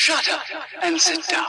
Shut up and sit down.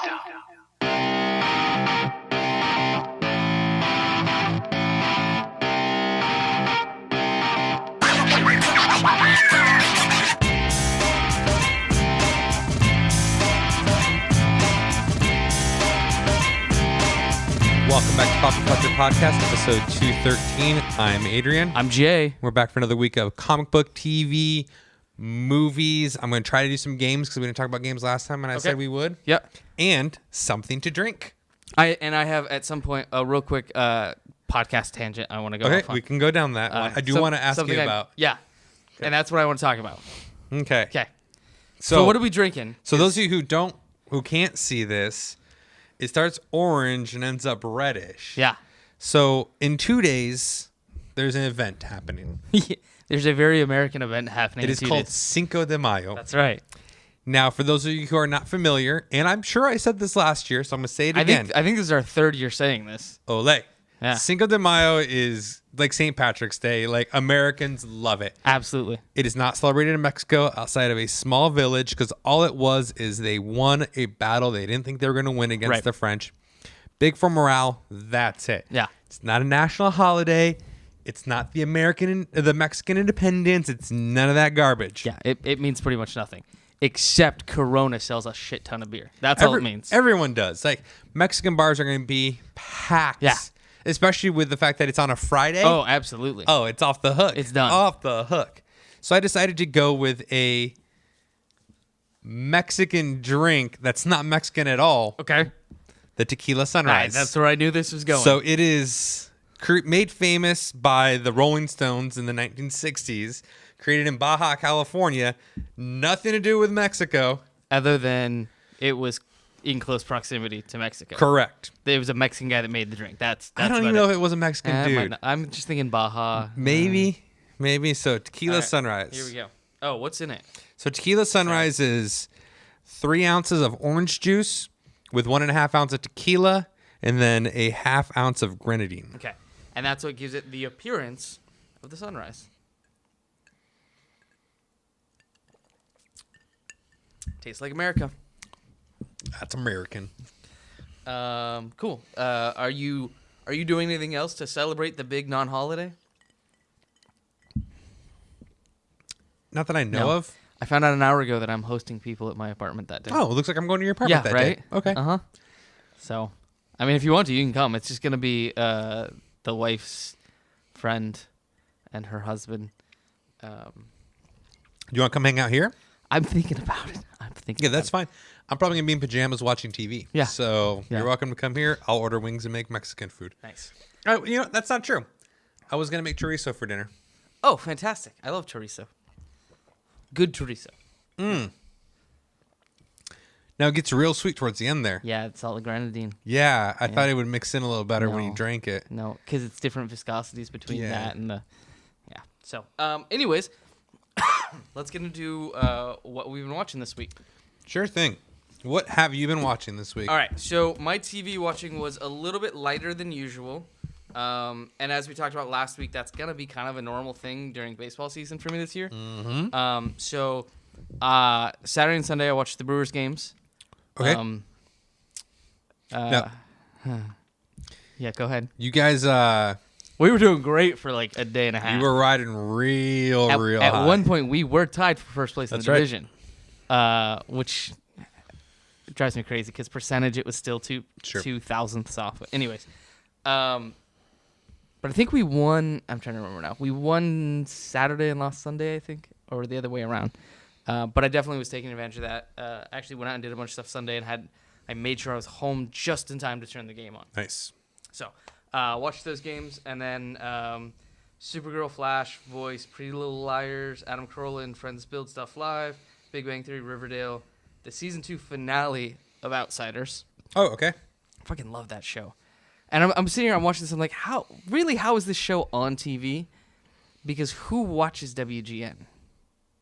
Welcome back to Pop Culture Podcast, episode 213. I'm Adrian. I'm Jeigh. We're back for another week of comic book, TV, movies. I'm going to try to do some games because we didn't talk about games last time, and I said we would. Yep. And something to drink. I have at some point a real quick podcast tangent I want to go off on. We can go down that one. I do want to ask you about. Yeah, okay. And that's what I want to talk about. Okay. Okay. So what are we drinking? So those of you who can't see this, it starts orange and ends up reddish. Yeah. So in 2 days, there's an event happening. There's a very American event happening. It is called Cinco de Mayo. That's right. Now, for those of you who are not familiar, and I'm sure I said this last year, so I'm going to say it again. I think this is our third year saying this. Ole. Yeah. Cinco de Mayo is like St. Patrick's Day. Like, Americans love it. Absolutely. It is not celebrated in Mexico outside of a small village because all it was is they won a battle they didn't think they were going to win against the French. Big for morale. That's it. Yeah. It's not a national holiday. It's not the Mexican independence. It's none of that garbage. Yeah, it means pretty much nothing. Except Corona sells a shit ton of beer. That's all it means. Everyone does. Like, Mexican bars are going to be packed. Yeah. Especially with the fact that it's on a Friday. Oh, absolutely. Oh, it's off the hook. It's done. Off the hook. So I decided to go with a Mexican drink that's not Mexican at all. Okay. The Tequila All Sunrise. right, that's where I knew this was going. So it is made famous by the Rolling Stones in the 1960s, created in Baja, California. Nothing to do with Mexico. Other than it was in close proximity to Mexico. Correct. There was a Mexican guy that made the drink. That's I don't even know if it was a Mexican dude. I'm just thinking Baja. Maybe. So Tequila Right, Sunrise. Here we go. Oh, what's in it? So Tequila Sunrise is 3 ounces of orange juice with 1.5 ounces of tequila and then a 1/2 ounce of grenadine. Okay. And that's what gives it the appearance of the sunrise. Tastes like America. That's American. Cool. Are you doing anything else to celebrate the big non-holiday? Not that I know No. of. I found out an hour ago that I'm hosting people at my apartment that day. Oh, it looks like I'm going to your apartment that right? day. Okay. Uh-huh. So, I mean, if you want to, you can come. It's just going to be the wife's friend and her husband. Do you want to come hang out here? I'm thinking about it. Yeah, that's fine. I'm probably going to be in pajamas watching TV. Yeah. So Yeah. you're welcome to come here. I'll order wings and make Mexican food. Nice. Oh, you know, that's not true. I was going to make chorizo for dinner. Oh, fantastic. I love chorizo. Good chorizo. Now it gets real sweet towards the end there. Yeah, it's all the grenadine. Yeah, I thought it would mix in a little better when you No. drank it. No, because it's different viscosities between Yeah. that and the... Yeah. So, anyways, let's get into what we've been watching this week. Sure thing. What have you been watching this week? All right, so my TV watching was a little bit lighter than usual. And as we talked about last week, that's going to be kind of a normal thing during baseball season for me this year. Mm-hmm. So Saturday and Sunday, I watched the Brewers games. Okay. Yeah, go ahead. You guys, We were doing great for like a day and a half. you were riding real high. At one point, we were tied for first place in That's the right. division, which drives me crazy because percentage it was still two thousandths off. But anyways, but I think we won. I'm trying to remember now. We won Saturday and lost Sunday, I think, or the other way around. But I definitely was taking advantage of that. Actually went out and did a bunch of stuff Sunday and I made sure I was home just in time to turn the game on. Nice. So, watched those games, and then Supergirl, Flash, Voice, Pretty Little Liars, Adam Carolla and Friends Build Stuff Live, Big Bang Theory, Riverdale, the season 2 finale of Outsiders. Oh, okay. I fucking love that show. And I'm sitting here, I'm watching this, I'm like, how is this show on TV? Because who watches WGN?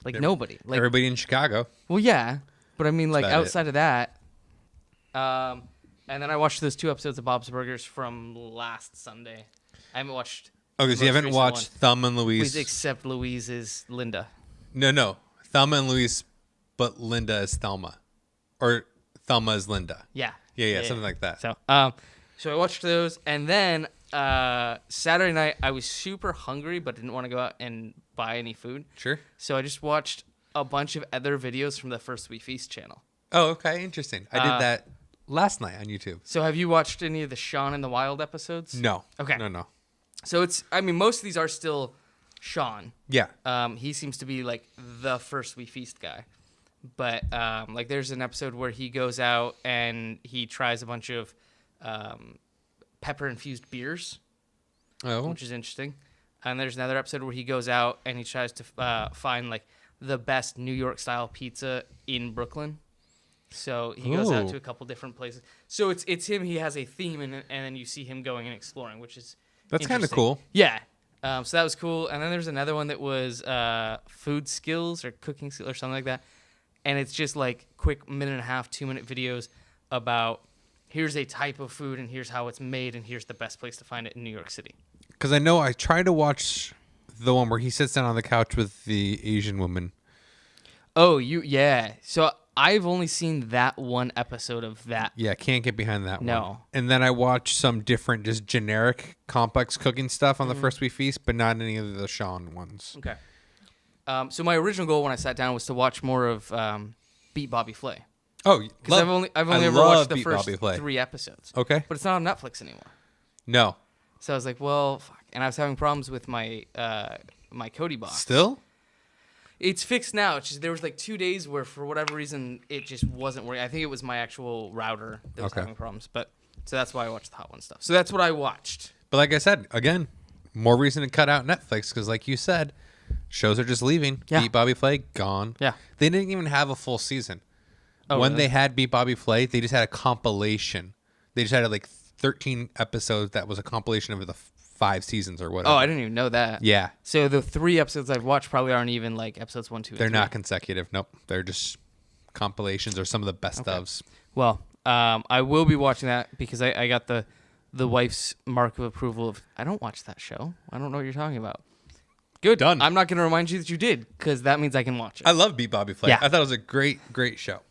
Like, nobody. Like, everybody in Chicago. well, yeah, but I mean, like, about it. outside of that, and then I watched those 2 episodes of Bob's Burgers from last Sunday. I haven't watched. Okay, so you haven't watched Thelma and Louise. Please accept Louise is Linda. No. Thelma and Louise, but Linda is Thelma. or Thelma is Linda. Yeah. Yeah, something like that. So I watched those, and then Saturday night I was super hungry but didn't want to go out and buy any food. Sure. So I just watched a bunch of other videos from the First We Feast channel. Oh, okay, interesting. I did that last night on YouTube. So have you watched any of the Sean in the Wild episodes? No. Okay. No. So most of these are still Sean. Yeah. He seems to be like the First We Feast guy. But like there's an episode where he goes out and he tries a bunch of pepper infused beers, which is interesting. And there's another episode where he goes out and he tries to find like the best New York style pizza in Brooklyn. So he goes out to a couple different places. So it's him. He has a theme, and then you see him going and exploring, which is that's kind of cool. Yeah. So that was cool. And then there's another one that was food skills or cooking skills or something like that. And it's just like quick 1.5, 2-minute videos about here's a type of food and here's how it's made and here's the best place to find it in New York City. Because I know I tried to watch the one where he sits down on the couch with the Asian woman. Oh, yeah. So I've only seen that one episode of that. Yeah, can't get behind that one. No. And then I watched some different, just generic, complex cooking stuff on the First We Feast, but not any of the Sean ones. Okay. So my original goal when I sat down was to watch more of Beat Bobby Flay. Oh, because I've only ever watched the first 3 episodes. Okay. But it's not on Netflix anymore. No. So I was like, well, fuck. And I was having problems with my my Kodi box. Still? It's fixed now. It's just there was like 2 days where for whatever reason it just wasn't working. I think it was my actual router that was having problems. But so that's why I watched the Hot One stuff. So that's what I watched. But like I said, again, more reason to cut out Netflix because like you said, shows are just leaving. Yeah. Beat Bobby Flay, gone. Yeah. They didn't even have a full season. Oh, when really? they had Beat Bobby Flay, they just had a compilation. They just had like 13 episodes that was a compilation of the 5 seasons or whatever. Oh, I didn't even know that. Yeah. So the 3 episodes I've watched probably aren't even like episodes 1, 2, and 3. They're not consecutive. Nope. They're just compilations or some of the best ofs. Well, I will be watching that because I got the wife's mark of approval of, I don't watch that show. I don't know what you're talking about. Good. Done. I'm not going to remind you that you did because that means I can watch it. I love Beat Bobby Flay. Yeah. I thought it was a great show.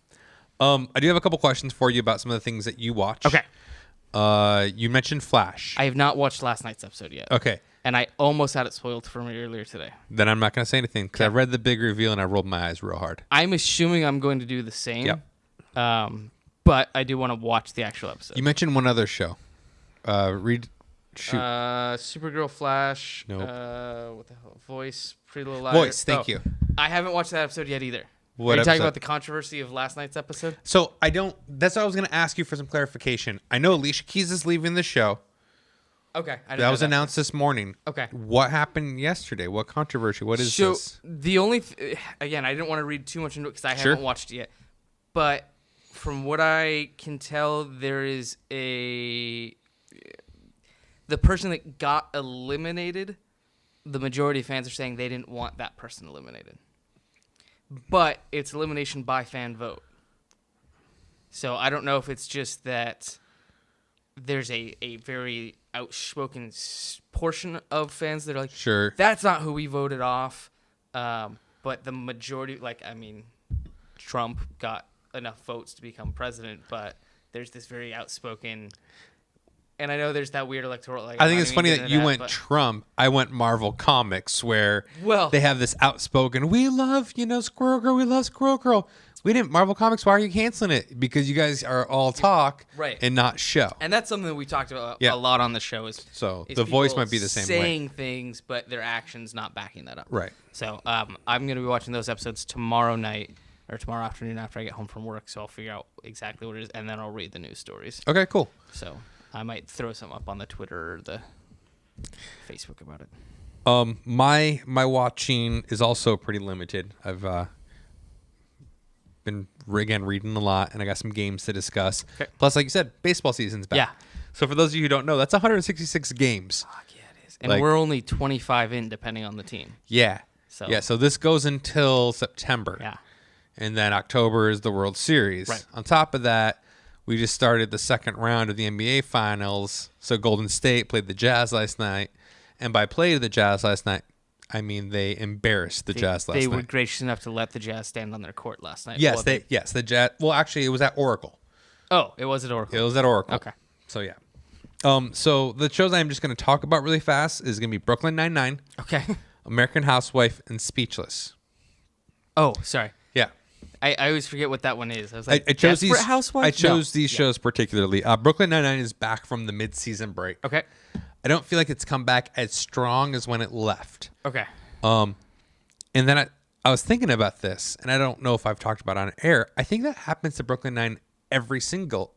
I do have a couple questions for you about some of the things that you watch. Okay. You mentioned Flash. I have not watched last night's episode yet. Okay. And I almost had it spoiled for me earlier today. Then I'm not going to say anything because I read the big reveal and I rolled my eyes real hard. I'm assuming I'm going to do the same. Yep. But I do want to watch the actual episode. You mentioned one other show. Shoot. Supergirl, Flash. Nope. What the hell? Voice, Pretty Little Liars. Voice, thank you. I haven't watched that episode yet either. What Are you talking episode? about the controversy of last night's episode? So that's what I was going to ask you for some clarification. I know Alicia Keys is leaving the show. Okay. That was announced this morning. Okay. What happened yesterday? What controversy? What is so this? the only again, I didn't want to read too much into it because I haven't watched it yet. But from what I can tell, there is the person that got eliminated. The majority of fans are saying they didn't want that person eliminated, but it's elimination by fan vote. So I don't know if it's just that there's a very outspoken portion of fans that are like, Sure. that's not who we voted off. But the majority, Trump got enough votes to become president, but there's this very outspoken, and I know there's that weird electoral. I think it's funny that you went Trump. I went Marvel Comics, where they have this outspoken, we love, Squirrel Girl, we love Squirrel Girl. We didn't, Marvel Comics, why are you canceling it? Because you guys are all talk and not show. And that's something that we talked about a lot on the show. Is the voice might be the same way. Saying things, but their actions not backing that up. Right. So I'm going to be watching those episodes tomorrow night or tomorrow afternoon after I get home from work. So I'll figure out exactly what it is, and then I'll read the news stories. Okay, cool. So I might throw some up on the Twitter or the Facebook about it. My watching is also pretty limited. I've been again reading a lot, and I got some games to discuss. Okay. Plus, like you said, baseball season's back. Yeah. So for those of you who don't know, that's 166 games. Fuck yeah, it is. And we're only 25 in, depending on the team. Yeah. So this goes until September. Yeah. And then October is the World Series. Right. On top of that, we just started the second round of the NBA Finals. So Golden State played the Jazz last night. And by play the Jazz last night, I mean, they embarrassed the Jazz last night. They were gracious enough to let the Jazz stand on their court last night. Yes, the Jazz. Well, actually, it was at Oracle. Oh, it was at Oracle. It was at Oracle. Okay. So yeah. So the shows I'm just going to talk about really fast is going to be Brooklyn Nine-Nine, Okay. American Housewife, and Speechless. Oh, sorry. Yeah. I always forget what that one is. I was like, I chose Desperate these. Housewives? I chose these shows particularly. Brooklyn Nine-Nine is back from the mid-season break. Okay. I don't feel like it's come back as strong as when it left. Okay. And then I was thinking about this, and I don't know if I've talked about it on air. I think that happens to Brooklyn Nine every single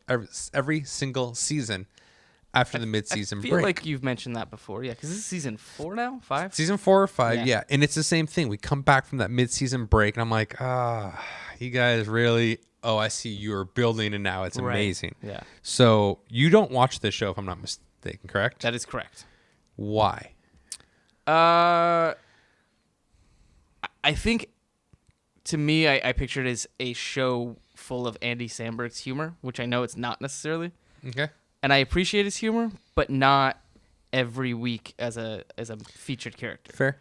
season after the mid-season break. I feel like you've mentioned that before. Yeah, because this is season 4 now? 5? Season 4 or 5, yeah. And it's the same thing. We come back from that mid-season break, and I'm like, you guys really... Oh, I see you're building, and now it's amazing. Right. Yeah. So you don't watch this show, if I'm not mistaken, correct? That is correct. Why? I think, to me, I picture it as a show full of Andy Samberg's humor, which I know it's not necessarily. Okay. And I appreciate his humor, but not every week as a featured character. Fair.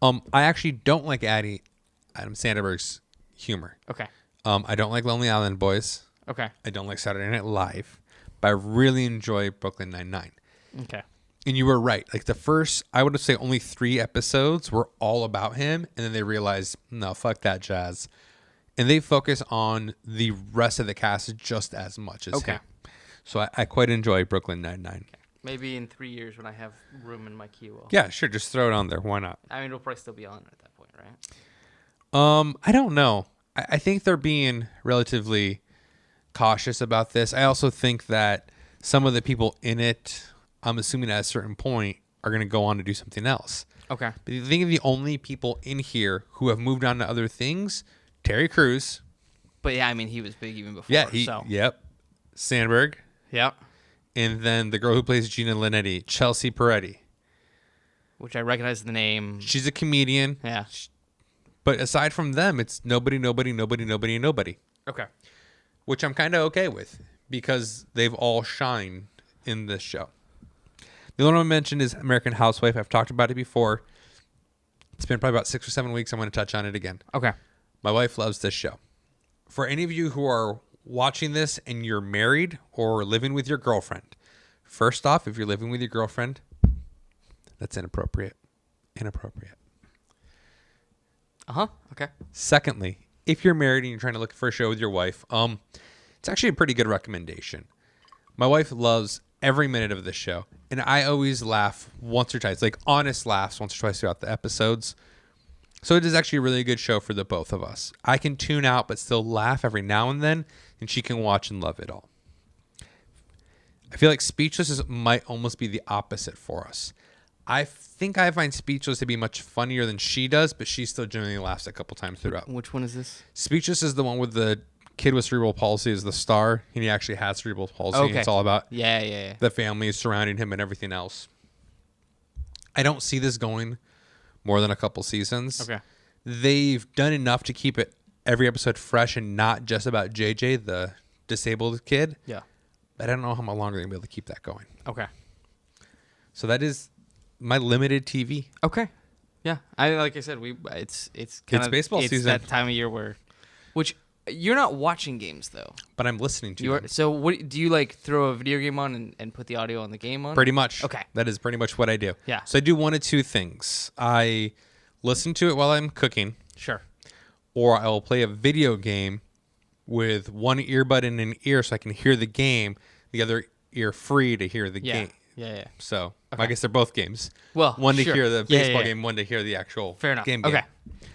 I actually don't like Adam Sandberg's humor. Okay. I don't like Lonely Island Boys. Okay. I don't like Saturday Night Live, but I really enjoy Brooklyn Nine-Nine. Okay. And you were right. Like the first, I would say only 3 episodes were all about him, and then they realized, no, fuck that jazz. And they focus on the rest of the cast just as much as him. So I quite enjoy Brooklyn Nine-Nine. Okay. Maybe in 3 years when I have room in my queue. Yeah, sure. Just throw it on there. Why not? I mean, it'll probably still be on at that point, right? I don't know. I think they're being relatively cautious about this. I also think that some of the people in it, I'm assuming at a certain point, are going to go on to do something else. Okay. But you think of the only people in here who have moved on to other things, Terry Crews. But yeah, I mean, he was big even before. Yeah, Yep. Sandberg. Yep. And then the girl who plays Gina Linetti, Chelsea Peretti. Which I recognize the name. She's a comedian. Yeah. But aside from them, it's nobody. Okay. Which I'm kind of okay with because they've all shined in this show. The only one I mentioned is American Housewife. I've talked about it before. It's been probably about 6 or 7 weeks. I'm going to touch on it again. Okay. My wife loves this show. For any of you who are watching this and you're married or living with your girlfriend, first off, if you're living with your girlfriend, that's inappropriate. Okay. Secondly, if you're married and you're trying to look for a show with your wife, it's actually a pretty good recommendation. My wife loves every minute of this show, and I always laugh once or twice, like honest laughs once or twice throughout the episodes. So it is actually a really good show for the both of us. I can tune out but still laugh every now and then, and she can watch and love it all. I feel like Speechless might almost be the opposite for us. I think I find Speechless to be much funnier than she does, but she still generally laughs a couple times throughout. Which one is this? Speechless is the one with the kid with cerebral palsy as the star, and he actually has cerebral palsy. Okay. And it's all about Yeah. the family surrounding him and everything else. I don't see this going more than a couple seasons. Okay. They've done enough to keep it every episode fresh and not just about JJ, the disabled kid. Yeah. But I don't know how much longer they're going to be able to keep that going. Okay. So that is my limited TV. Okay. Yeah. Like I said, it's baseball season. It's that time of year which you're not watching games though. But I'm listening to them. So what do you like? Throw a video game on and put the audio on the game on? Pretty much. Okay. That is pretty much what I do. Yeah. So I do one of two things. I listen to it while I'm cooking. Sure. Or I will play a video game with one earbud in an ear so I can hear the game, the other ear free to hear the game. Yeah. So I guess they're both games. Well, one to sure. hear the baseball game, one to hear the actual Fair enough. game. Okay.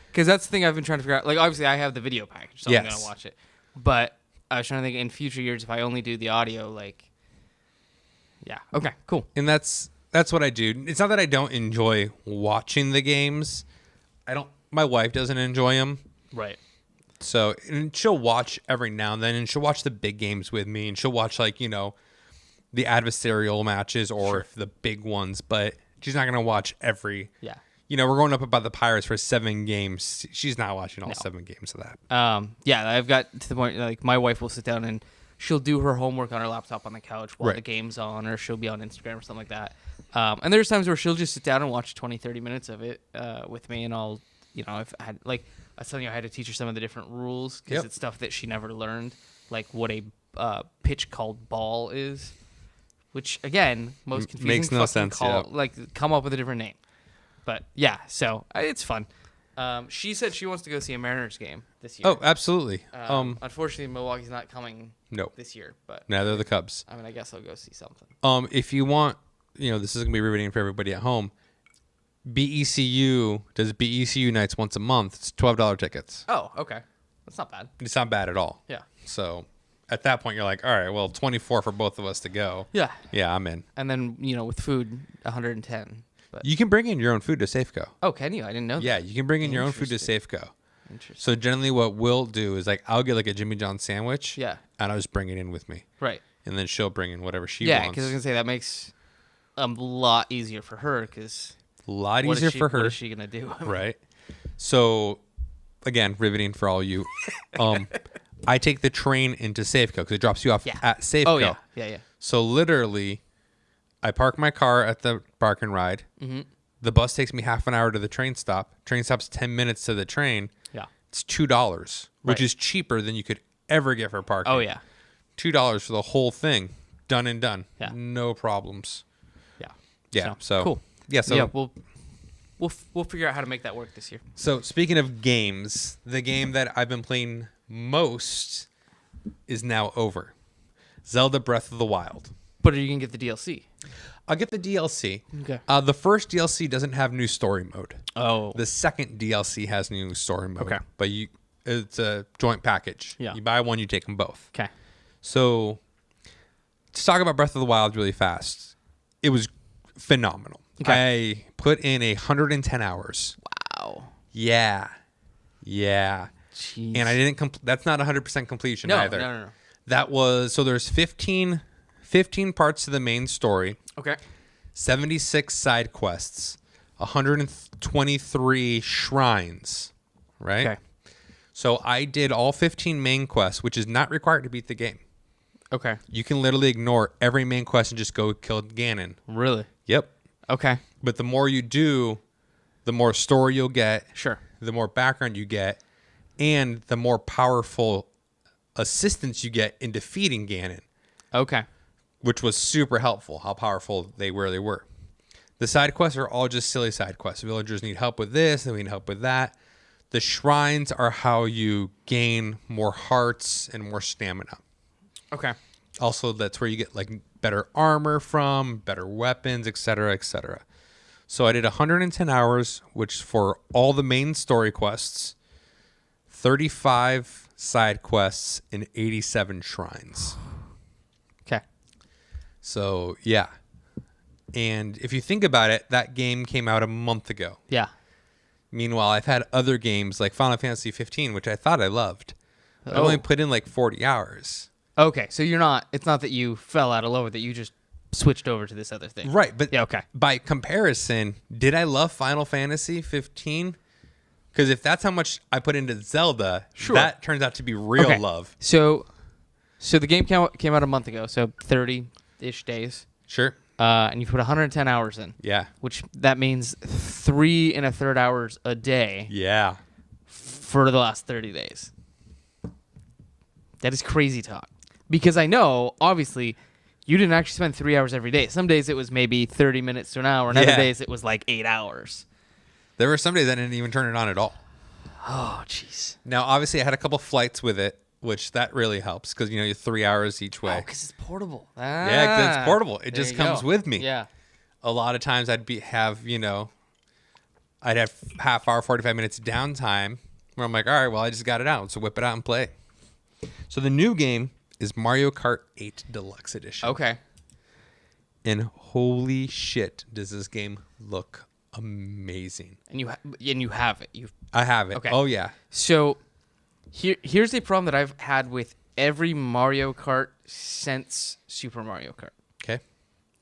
Because that's the thing I've been trying to figure out. Like, obviously, I have the video package, so I'm going to watch it. But I was trying to think in future years, if I only do the audio, like, yeah. Okay, cool. And that's what I do. It's not that I don't enjoy watching the games. My wife doesn't enjoy them. Right. So, and she'll watch every now and then, and she'll watch the big games with me, and she'll watch, like, the adversarial matches or the big ones, but she's not going to watch every. Yeah. We're going up about the Pirates for 7 games. She's not watching all 7 games of that. Yeah, I've got to the point, like, my wife will sit down and she'll do her homework on her laptop on the couch while the game's on, or she'll be on Instagram or something like that. And there's times where she'll just sit down and watch 20, 30 minutes of it with me, and I'll, if I had, like, I was telling you, I had to teach her some of the different rules because it's stuff that she never learned, like what a pitch called ball is, which, again, most confusing. Makes no sense. Like, come up with a different name. But, yeah, so it's fun. She said she wants to go see a Mariners game this year. Oh, absolutely. Unfortunately, Milwaukee's not coming this year. But neither are the Cubs. I mean, I guess I'll go see something. If you want, this is going to be riveting for everybody at home. BECU does BECU nights once a month. It's $12 tickets. Oh, okay. That's not bad. It's not bad at all. Yeah. So at that point, you're like, all right, well, 24 for both of us to go. Yeah. Yeah, I'm in. And then, with food, 110. But you can bring in your own food to Safeco. Oh, can you? I didn't know that. Yeah, you can bring in your own food to Safeco. Interesting. So generally what we'll do is, like, I'll get, like, a Jimmy John sandwich. Yeah. And I'll just bring it in with me. Right. And then she'll bring in whatever she Yeah, wants. because I was going to say, that makes a lot easier for her, because... A lot easier for her. What is she going to do? Right. So, again, riveting for all you. I take the train into Safeco because it drops you off at Safeco. Oh, yeah. Yeah. So, literally, I park my car at the park and ride. Mm-hmm. The bus takes me half an hour to the train stop. Train stop's 10 minutes to the train. Yeah. It's $2, which is cheaper than you could ever get for parking. Oh, yeah. $2 for the whole thing. Done and done. Yeah. No problems. Yeah. Yeah. So cool. Yeah. So yeah, we'll figure out how to make that work this year. So speaking of games, the game that I've been playing most is now over. Zelda Breath of the Wild. But are you gonna get the DLC? I'll get the DLC. Okay. The first DLC doesn't have new story mode. Oh. The second DLC has new story mode. Okay. But it's a joint package. Yeah. You buy one, you take them both. Okay. So to talk about Breath of the Wild really fast, it was phenomenal. Okay. I put in 110 hours. Wow. Yeah. Jeez. And I didn't that's not 100% completion either. No. That was, so there's 15 parts to the main story. Okay. 76 side quests, 123 shrines, right? Okay. So I did all 15 main quests, which is not required to beat the game. Okay. You can literally ignore every main quest and just go kill Ganon. Really? Yep. Okay. But the more you do, the more story you'll get. Sure. The more background you get, and the more powerful assistance you get in defeating Ganon. Okay. Which was super helpful, how powerful they were. The side quests are all just silly side quests. Villagers need help with this, and we need help with that. The shrines are how you gain more hearts and more stamina. Okay. Also, that's where you get like better armor from, better weapons, etc., etc. So I did 110 hours, which for all the main story quests, 35 side quests, and 87 shrines. Okay. So, yeah. And if you think about it, that game came out a month ago. Yeah. Meanwhile, I've had other games like Final Fantasy 15, which I thought I loved. I only put in like 40 hours. Okay, so it's not that you fell out of love with it, you just switched over to this other thing. Right, but yeah, okay. By comparison, did I love Final Fantasy 15? Because if that's how much I put into Zelda, that turns out to be real love. So the game came out a month ago, so 30-ish days. Sure. And you put 110 hours in. Yeah. Which that means 3 1/3 hours a day. Yeah. For the last 30 days. That is crazy talk. Because I know, obviously, you didn't actually spend 3 hours every day. Some days it was maybe 30 minutes to an hour, and other days it was like 8 hours. There were some days I didn't even turn it on at all. Oh, jeez. Now, obviously, I had a couple flights with it, which that really helps because, you're 3 hours each way. Oh, because it's portable. Yeah, because it's portable. It just comes with me. Yeah. A lot of times I'd have half hour, 45 minutes downtime where I'm like, all right, well, I just got it out. So whip it out and play. So the new game is Mario Kart 8 Deluxe Edition. Okay. And holy shit, does this game look amazing. And you have it. I have it. Okay. Oh, yeah. So here's a problem that I've had with every Mario Kart since Super Mario Kart. Okay.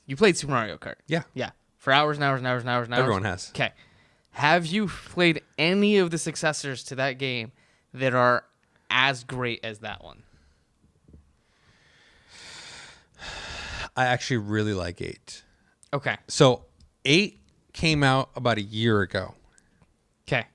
You played Super Mario Kart. Yeah. Yeah. For hours and hours and hours and hours and hours. Everyone has. Okay. Have you played any of the successors to that game that are as great as that one? I actually really like 8. Okay. So 8 came out about a year ago. Okay.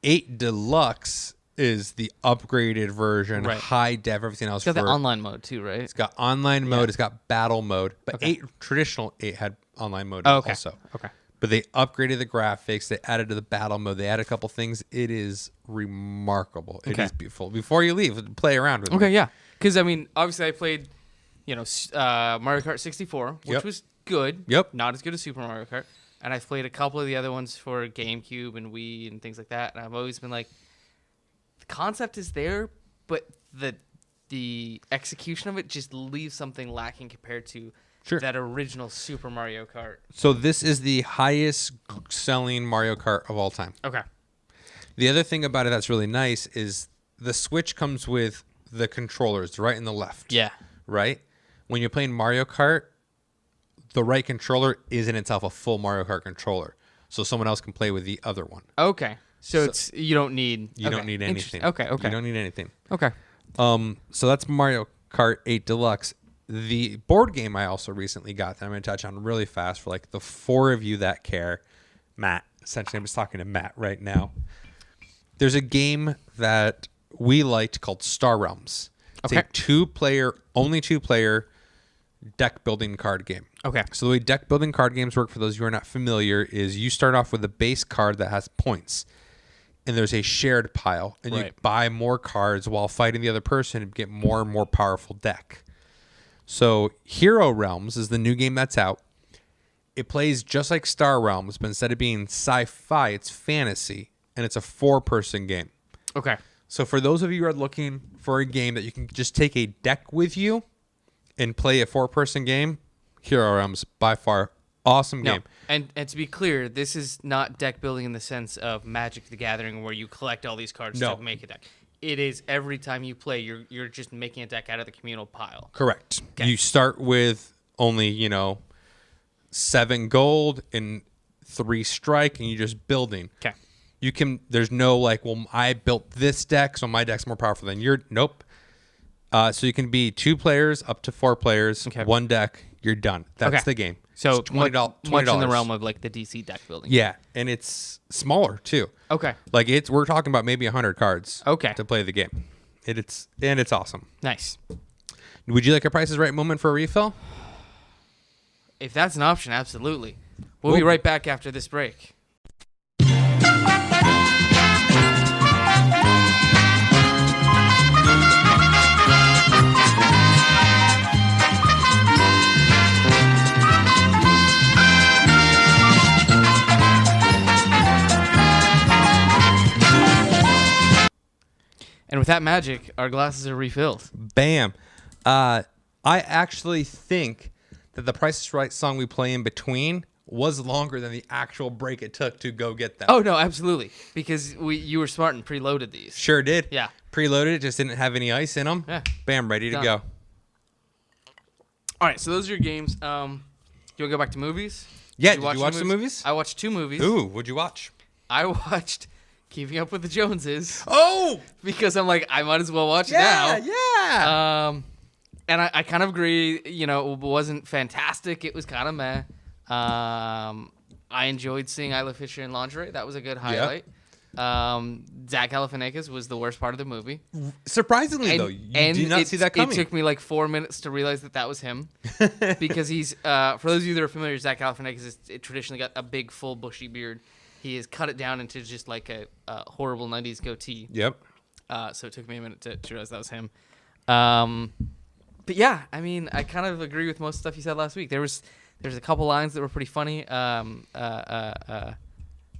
8 Deluxe is the upgraded version, Right. high def, everything else. It's got the online mode too, right? It's got online mode. Yeah. It's got battle mode. But Okay. traditional 8 had online mode Okay. also. Okay. But they upgraded the graphics. They added to the battle mode. They added a couple things. It is remarkable. It Okay. is beautiful. Before you leave, play around with it. Okay, yeah. Because, I mean, obviously I played, Mario Kart 64, which Yep. was good. Yep. Not as good as Super Mario Kart. And I've played a couple of the other ones for GameCube and Wii and things like that. And I've always been like, the concept is there, but the execution of it just leaves something lacking compared to that original Super Mario Kart. So this is the highest selling Mario Kart of all time. Okay. The other thing about it that's really nice is the Switch comes with the controllers, the right and the left. Yeah. Right? When you're playing Mario Kart, the right controller is in itself a full Mario Kart controller. So someone else can play with the other one. Okay. So it's you don't need anything. Okay. You don't need anything. Okay. So that's Mario Kart 8 Deluxe. The board game I also recently got that I'm going to touch on really fast for like the 4 of you that care. Matt, essentially I'm just talking to Matt right now. There's a game that we liked called Star Realms. It's a 2-player, only 2-player deck building card game. Okay. So the way deck building card games work, for those who are not familiar, is you start off with a base card that has points. And there's a shared pile. And you buy more cards while fighting the other person and get more and more powerful deck. So Hero Realms is the new game that's out. It plays just like Star Realms, but instead of being sci-fi, it's fantasy. And it's a 4-person game. Okay. So for those of you who are looking for a game that you can just take a deck with you and play a 4-person game, Hero Realms, by far, awesome game. And to be clear, this is not deck building in the sense of Magic the Gathering where you collect all these cards to make a deck. It is every time you play, you're just making a deck out of the communal pile. Correct. Okay. You start with only, 7 gold and 3 strike, and you're just building. Okay. There's no like, well, I built this deck, so my deck's more powerful than your. Nope. So you can be 2 players up to 4 players, 1 deck, you're done. That's the game. So it's $20. Much in the realm of like the DC deck building. Yeah, and it's smaller too. Okay. Like we're talking about maybe 100 cards. Okay. To play the game, it's awesome. Nice. Would you like a Price is Right moment for a refill? If that's an option, absolutely. We'll be right back after this break. And with that magic, our glasses are refilled. Bam. I actually think that the Price is Right song we play in between was longer than the actual break it took to go get that. Oh, no, absolutely. Because you were smart and preloaded these. Sure did. Yeah. Preloaded it, just didn't have any ice in them. Yeah. Bam, ready to Done. go. All right, so those are your games. You want to go back to movies? Yeah, did you watch some movies? I watched 2 movies. Ooh, what'd you watch? I watched Keeping Up with the Joneses. Oh! Because I'm like, I might as well watch it now. Yeah. And I kind of agree, it wasn't fantastic. It was kind of meh. I enjoyed seeing Isla Fisher in lingerie. That was a good highlight. Zach Galifianakis was the worst part of the movie. Surprisingly, though, you did not see that coming. It took me like 4 minutes to realize that was him. Because he's, for those of you that are familiar, Zach Galifianakis has traditionally got a big, full, bushy beard. He has cut it down into just like a horrible 90s goatee. Yep. So it took me a minute to realize that was him. But yeah, I mean, I kind of agree with most stuff you said last week. There's a couple lines that were pretty funny. John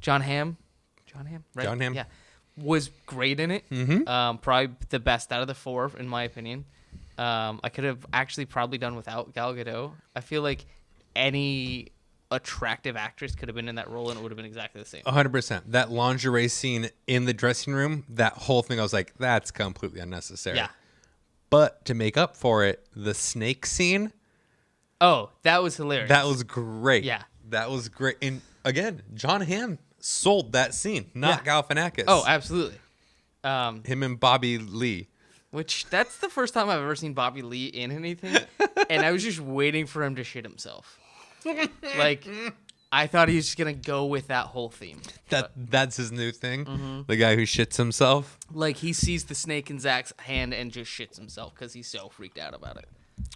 Hamm, right? John Hamm. Yeah. Was great in it. Mm-hmm. Probably the best out of the 4, in my opinion. I could have actually probably done without Gal Gadot. I feel like any attractive actress could have been in that role and it would have been exactly the same. 100%. That lingerie scene in the dressing room, that whole thing, I was like, that's completely unnecessary. Yeah. But to make up for it, the snake scene. Oh, that was hilarious. That was great. Yeah. That was great. And again, John Hamm sold that scene, not Galifianakis. Oh, absolutely. Him and Bobby Lee. Which, that's the first time I've ever seen Bobby Lee in anything. and I was just waiting for him to shit himself. Like, I thought he was just gonna go with that whole theme. That's his new thing. The guy who shits himself. Like, he sees the snake in Zach's hand and just shits himself because he's so freaked out about it.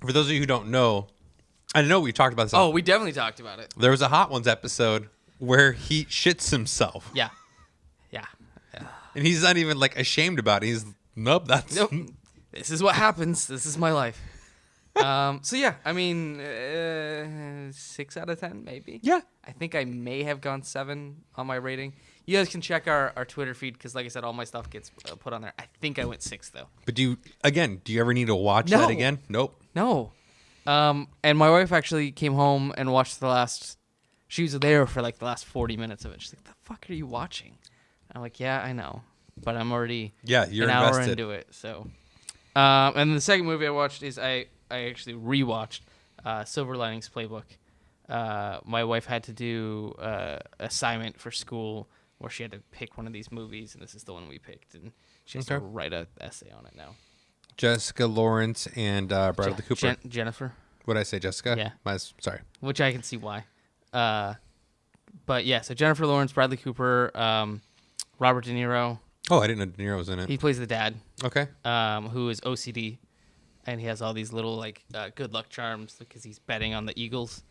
For those of you who don't know, I know we talked about this. Oh, we definitely talked about it. There was a Hot Ones episode where he shits himself. Yeah. And he's not even like ashamed about it. He's nope. This is what happens. This is my life. So yeah, I mean, 6 out of 10 maybe. Yeah. I think I may have gone 7 on my rating. You guys can check our Twitter feed because, like I said, all my stuff gets put on there. I think I went 6 though. But do you ever need to watch that again? Nope. No. And my wife actually came home and watched she was there for like the last 40 minutes of it. She's like, "The fuck are you watching?" I'm like, "Yeah, I know, but I'm already you're an hour invested into it." So, and the second movie I watched is I actually rewatched Silver Linings Playbook. My wife had to do assignment for school where she had to pick one of these movies, and this is the one we picked, and she has to write an essay on it now. Jessica Lawrence and Bradley Cooper. Jennifer. What did I say, Jessica? Yeah. Sorry. Which I can see why. But yeah, so Jennifer Lawrence, Bradley Cooper, Robert De Niro. Oh, I didn't know De Niro was in it. He plays the dad. Okay. Who is OCD, and he has all these little like good luck charms because he's betting on the Eagles.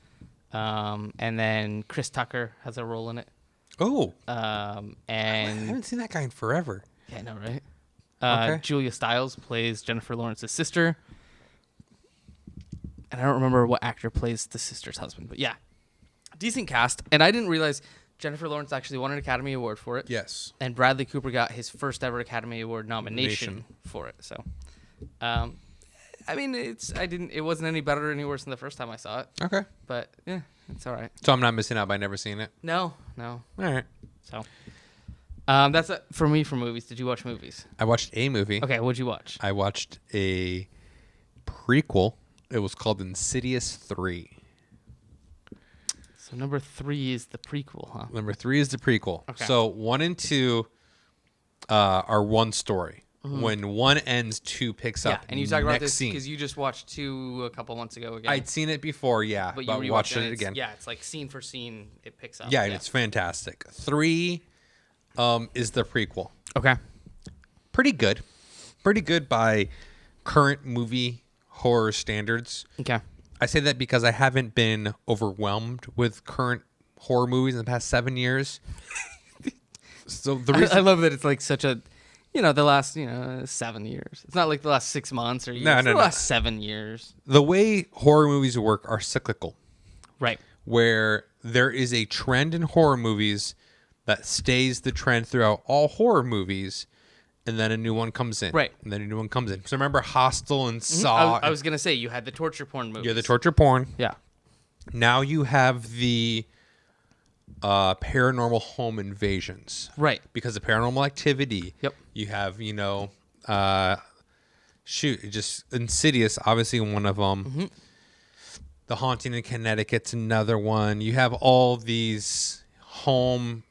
And then Chris Tucker has a role in it. Oh. And I haven't seen that guy in forever. Yeah, I know, right? Okay. Julia Stiles plays Jennifer Lawrence's sister. And I don't remember what actor plays the sister's husband, but yeah. Decent cast. And I didn't realize Jennifer Lawrence actually won an Academy Award for it. Yes. And Bradley Cooper got his first ever Academy Award nomination for it. So, I mean, it wasn't any better or any worse than the first time I saw it. Okay. But yeah, it's all right. So I'm not missing out by never seeing it? No. All right. So, that's it for me for movies. Did you watch movies? I watched a movie. Okay, what'd you watch? I watched a prequel. It was called Insidious III. So number 3 is the prequel, huh? Number 3 is the prequel. Okay. So 1 and 2 are one story. Mm-hmm. When 1 ends, 2 picks up. Yeah, and you talked about this scene. because you just watched 2 a couple months ago again. I'd seen it before, yeah, but you watched it again. Yeah, it's like scene for scene, it picks up. Yeah, and it's fantastic. 3 is the prequel. Okay. Pretty good. Pretty good by current movie horror standards. Okay. I say that because I haven't been overwhelmed with current horror movies in the past 7 years. So the reason I love that it's like such a, the last 7 years. It's not like the last 6 months or years. The last 7 years. The way horror movies work are cyclical. Right. Where there is a trend in horror movies that stays the trend throughout all horror movies, and then a new one comes in. Right. And then a new one comes in. So remember Hostel and Saw. I was going to say, you had the torture porn movies. Yeah, the torture porn. Yeah. Now you have the paranormal home invasions. Right. Because of Paranormal Activity. Yep. You have, just Insidious, obviously one of them. Mm-hmm. The Haunting in Connecticut's another one. You have all these home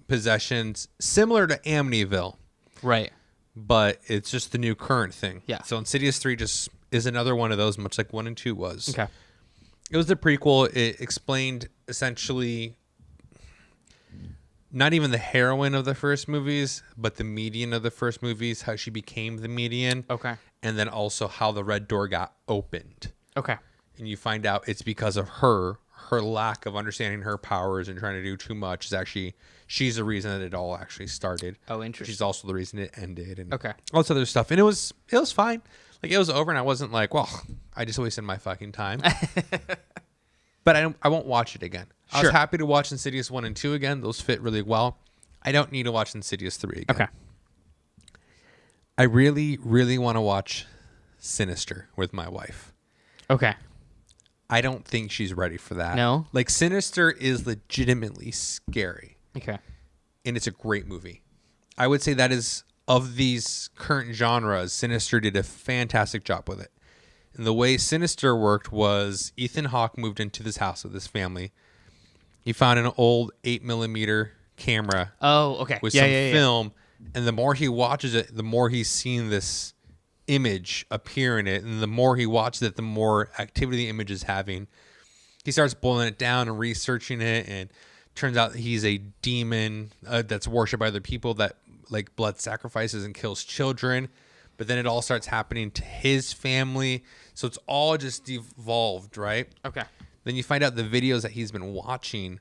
possessions similar to Amityville. Right. But it's just the new current thing. Yeah. So Insidious 3 just is another one of those, much like 1 and 2 was. Okay. It was the prequel. It explained essentially not even the heroine of the first movies, but the median of the first movies, how she became the median. Okay. And then also how the red door got opened. Okay. And you find out it's because of her lack of understanding her powers and trying to do too much is actually, she's the reason that it all actually started. Oh, interesting. She's also the reason it ended. And okay. all this other stuff. And it was fine. Like, it was over and I wasn't like, well, I just wasted my fucking time. But I won't watch it again. Sure. I was happy to watch Insidious 1 and 2 again. Those fit really well. I don't need to watch Insidious 3 again. Okay. I really, really want to watch Sinister with my wife. Okay. I don't think she's ready for that. No? Like, Sinister is legitimately scary. Okay. And it's a great movie. I would say that is, of these current genres, Sinister did a fantastic job with it. And the way Sinister worked was Ethan Hawke moved into this house with his family. He found an old 8mm camera. Oh, okay. With some film. And the more he watches it, the more he's seeing this image appear in it, and the more he watches it, the more activity the image is having. He starts boiling it down and researching it, and turns out he's a demon that's worshipped by other people that like blood sacrifices and kills children. But then it all starts happening to his family, so it's all just devolved, right? Okay. Then you find out the videos that he's been watching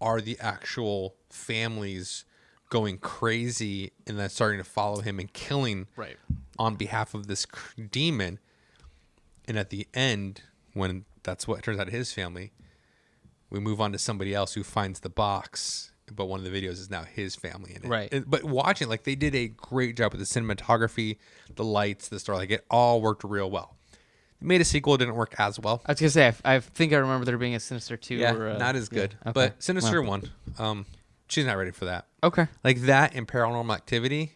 are the actual families going crazy and then starting to follow him and killing on behalf of this demon. And at the end, when that's what turns out his family, we move on to somebody else who finds the box, but one of the videos is now his family in it. Right. But watching, like, they did a great job with the cinematography, the lights, the story. Like, it all worked real well. They made a sequel, it didn't work as well. I was going to say, I think I remember there being a Sinister 2. Yeah, or, not as good. Okay. But Sinister 1, she's not ready for that. Okay. Like that and Paranormal Activity.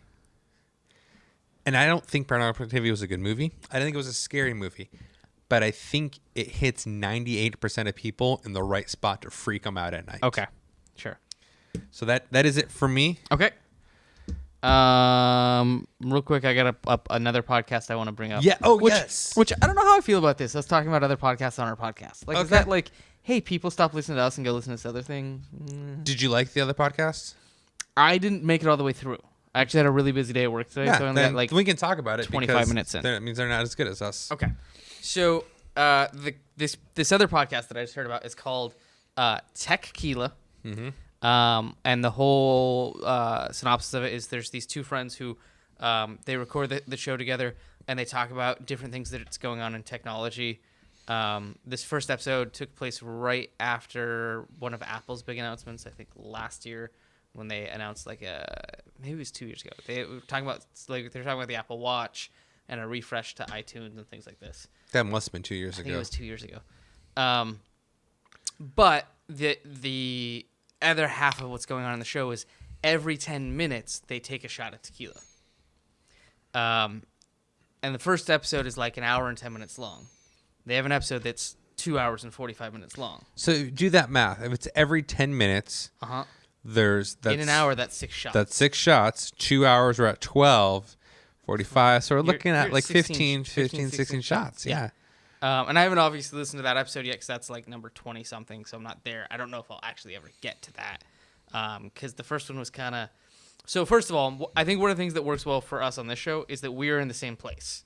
And I don't think Paranormal Activity was a good movie. I don't think it was a scary movie. But I think it hits 98% of people in the right spot to freak them out at night. Okay. Sure. So that is it for me. Okay. Real quick, I got another podcast I want to bring up. Yeah. Oh, yes. Which I don't know how I feel about this. Us talking about other podcasts on our podcast. Like, is that like, hey, people stop listening to us and go listen to this other thing? Did you like the other podcasts? I didn't make it all the way through. I actually had a really busy day at work today, so I only got like we can talk about it. 25 minutes in. That means they're not as good as us. Okay. So this other podcast that I just heard about is called Tequila. Mm-hmm. And the whole synopsis of it is there's these two friends who they record the show together and they talk about different things that's going on in technology. This first episode took place right after one of Apple's big announcements, I think last year, when they announced maybe it was 2 years ago. They were talking about the Apple Watch and a refresh to iTunes and things like this. That must have been 2 years ago. I think it was 2 years ago. But the other half of what's going on in the show is every 10 minutes they take a shot of tequila. And the first episode is like an hour and 10 minutes long. They have an episode that's 2 hours and 45 minutes long. So do that math. If it's every 10 minutes, that's in an hour, that's 6 shots. That's 6 shots. 2 hours, we're at 12, 45. So we're looking at like 16 shots. Yeah. And I haven't obviously listened to that episode yet because that's like number 20 something. So I'm not there. I don't know if I'll actually ever get to that. Because the first one was kind of. So first of all, I think one of the things that works well for us on this show is that we are in the same place.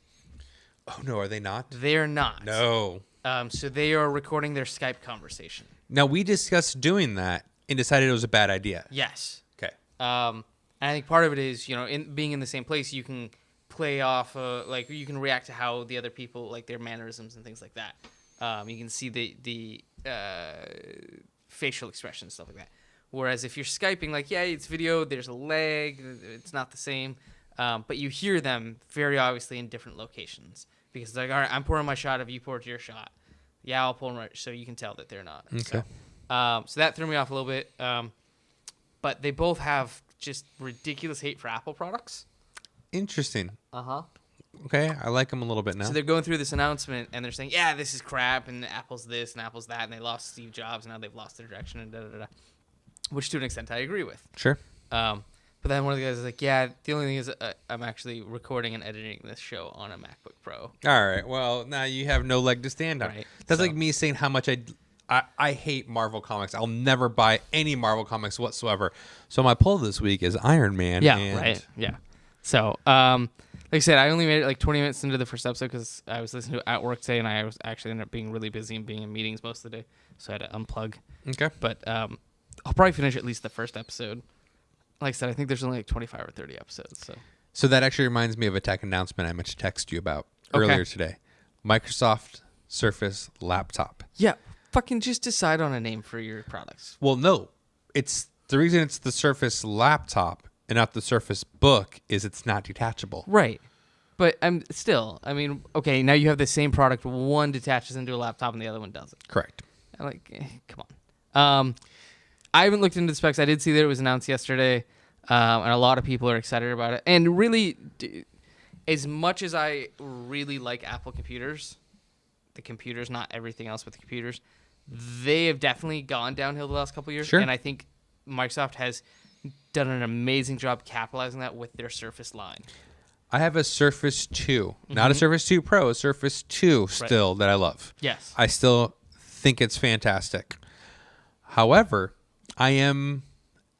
Oh, no, are they not? They're not. No. So they are recording their Skype conversation. Now, we discussed doing that and decided it was a bad idea. Yes. Okay. And I think part of it is, being in the same place, you can play off, you can react to how the other people, like their mannerisms and things like that. You can see the facial expressions, stuff like that. Whereas if you're Skyping, it's video, there's a lag, it's not the same. But you hear them very obviously in different locations. Because it's like, all right, I'm pouring my shot. Have you poured your shot? Yeah, I'll pour my. So you can tell that they're not. Okay. So that threw me off a little bit. But they both have just ridiculous hate for Apple products. Interesting. Uh-huh. Okay, I like them a little bit now. So they're going through this announcement, and they're saying, yeah, this is crap, and Apple's this, and Apple's that, and they lost Steve Jobs, and now they've lost their direction, and da-da-da-da. Which, to an extent, I agree with. Sure. But then one of the guys is like, yeah, the only thing is I'm actually recording and editing this show on a MacBook Pro. All right. Well, now you have no leg to stand on. Right. That's like me saying how much I hate Marvel Comics. I'll never buy any Marvel Comics whatsoever. So my poll this week is Iron Man. Yeah, right. Yeah. So, like I said, I only made it like 20 minutes into the first episode because I was listening to it at work today, and I was actually ended up being really busy and being in meetings most of the day, so I had to unplug. Okay. But I'll probably finish at least the first episode. Like I said, I think there's only like 25 or 30 episodes. So that actually reminds me of a tech announcement I meant to text you about earlier today. Microsoft Surface laptop. Yeah. Fucking just decide on a name for your products. Well, no. It's the reason it's the Surface laptop and not the Surface Book is it's not detachable. Right. But okay, now you have the same product. One detaches into a laptop and the other one doesn't. Correct. Come on. I haven't looked into the specs. I did see that it was announced yesterday, and a lot of people are excited about it. And really, as much as I really like Apple computers, the computers, not everything else, but the computers, they have definitely gone downhill the last couple of years. Sure. And I think Microsoft has done an amazing job capitalizing that with their Surface line. I have a Surface 2. Not a Surface 2 Pro, a Surface 2 still that I love. Yes. I still think it's fantastic. However, I am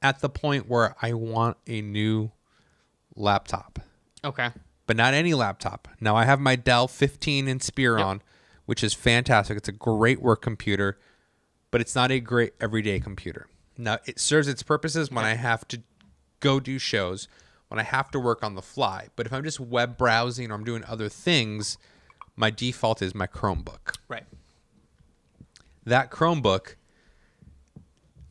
at the point where I want a new laptop. Okay. But not any laptop. Now, I have my Dell 15 Inspiron, which is fantastic. It's a great work computer, but it's not a great everyday computer. Now, it serves its purposes when I have to go do shows, when I have to work on the fly. But if I'm just web browsing or I'm doing other things, my default is my Chromebook. Right. That Chromebook,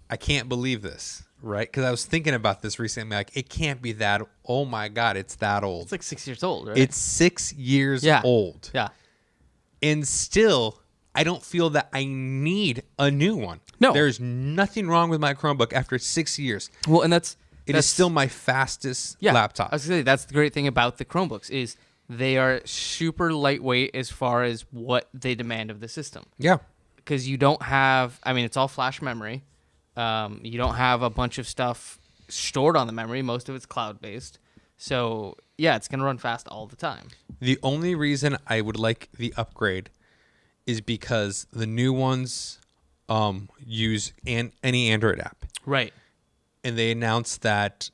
I can't believe this, right? Because I was thinking about this recently. Like, it can't be that. Oh my God, it's that old. It's like 6 years old, right? It's 6 years old. Yeah. And still, I don't feel that I need a new one. No. There's nothing wrong with my Chromebook after 6 years. Well, and that's still my fastest laptop. I was going to say, that's the great thing about the Chromebooks is they are super lightweight as far as what they demand of the system. Yeah. Because you don't have, I mean, it's all flash memory. You don't have a bunch of stuff stored on the memory. Most of it's cloud-based. So, yeah, it's going to run fast all the time. The only reason I would like the upgrade is because the new ones use any Android app. Right. And they announced that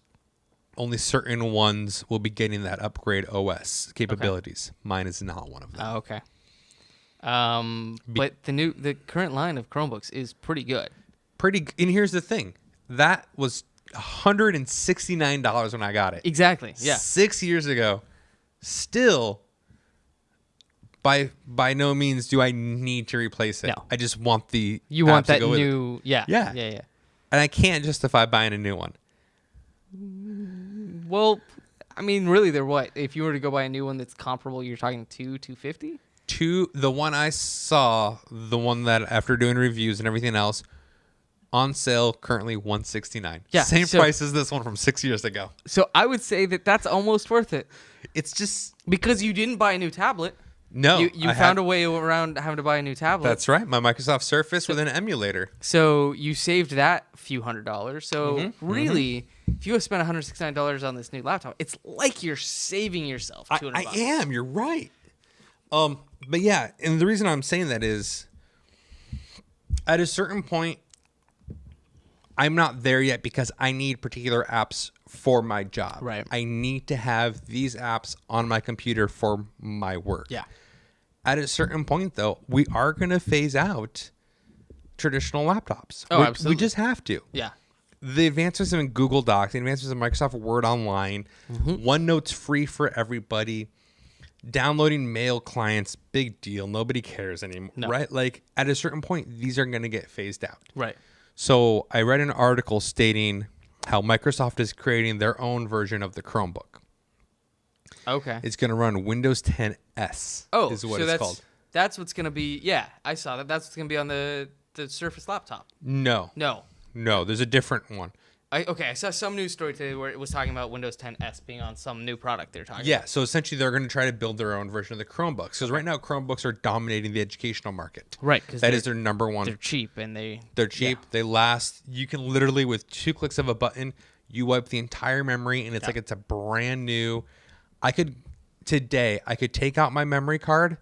only certain ones will be getting that upgrade OS capabilities. Okay. Mine is not one of them. Oh, okay. But the current line of Chromebooks is pretty good. And here's the thing. That was $169 when I got it. Exactly. Yeah. 6 years ago. Still, by no means do I need to replace it. No. I just want the You want that go new... Yeah. Yeah. Yeah. And I can't justify buying a new one. Well, I mean, really, they're what? If you were to go buy a new one that's comparable, you're talking $250? The one I saw, the one that after doing reviews and everything else, on sale currently $169. Yeah, same price as this one from 6 years ago. So I would say that that's almost worth it. It's just because you didn't buy a new tablet. No, you found a way around having to buy a new tablet. That's right, my Microsoft Surface with an emulator. So you saved that few $100s. So really, if you have spent $169 on this new laptop, it's like you're saving yourself $200. I am. You're right. But yeah, and the reason I'm saying that is, at a certain point, I'm not there yet because I need particular apps for my job. Right. I need to have these apps on my computer for my work. Yeah. At a certain point, though, we are going to phase out traditional laptops. Oh, absolutely. We just have to. Yeah. The advancements in Google Docs, the advancements in Microsoft Word Online, OneNote's free for everybody. Downloading mail clients, big deal. Nobody cares anymore, right? Like, at a certain point, these are going to get phased out. Right. So I read an article stating how Microsoft is creating their own version of the Chromebook. Okay. It's going to run Windows 10 S. Oh, is what so it's called. That's what's going to be. Yeah, I saw that. That's what's going to be on the Surface laptop. No, there's a different one. I saw some news story today where it was talking about Windows 10 S being on some new product they're talking about. Yeah, so essentially they're going to try to build their own version of the Chromebooks. Because right now Chromebooks are dominating the educational market. Right. That is their number one. They're cheap and they're cheap. Yeah. They last. You can literally, with 2 clicks of a button, you wipe the entire memory and it's like it's a brand new. I could take out my memory card,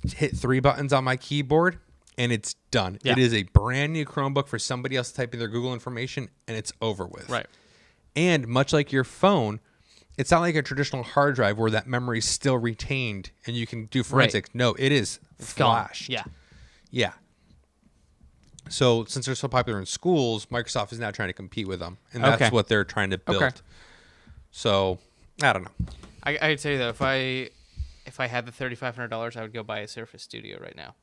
hit 3 buttons on my keyboard, and it's done. Yeah. It is a brand new Chromebook for somebody else typing their Google information, and it's over with. Right. And much like your phone, it's not like a traditional hard drive where that memory is still retained and you can do forensics. Right. No, it's flashed. Gone. Yeah. So since they're so popular in schools, Microsoft is now trying to compete with them, and that's what they're trying to build. Okay. So I don't know. I tell you though, if I had the $3,500, I would go buy a Surface Studio right now.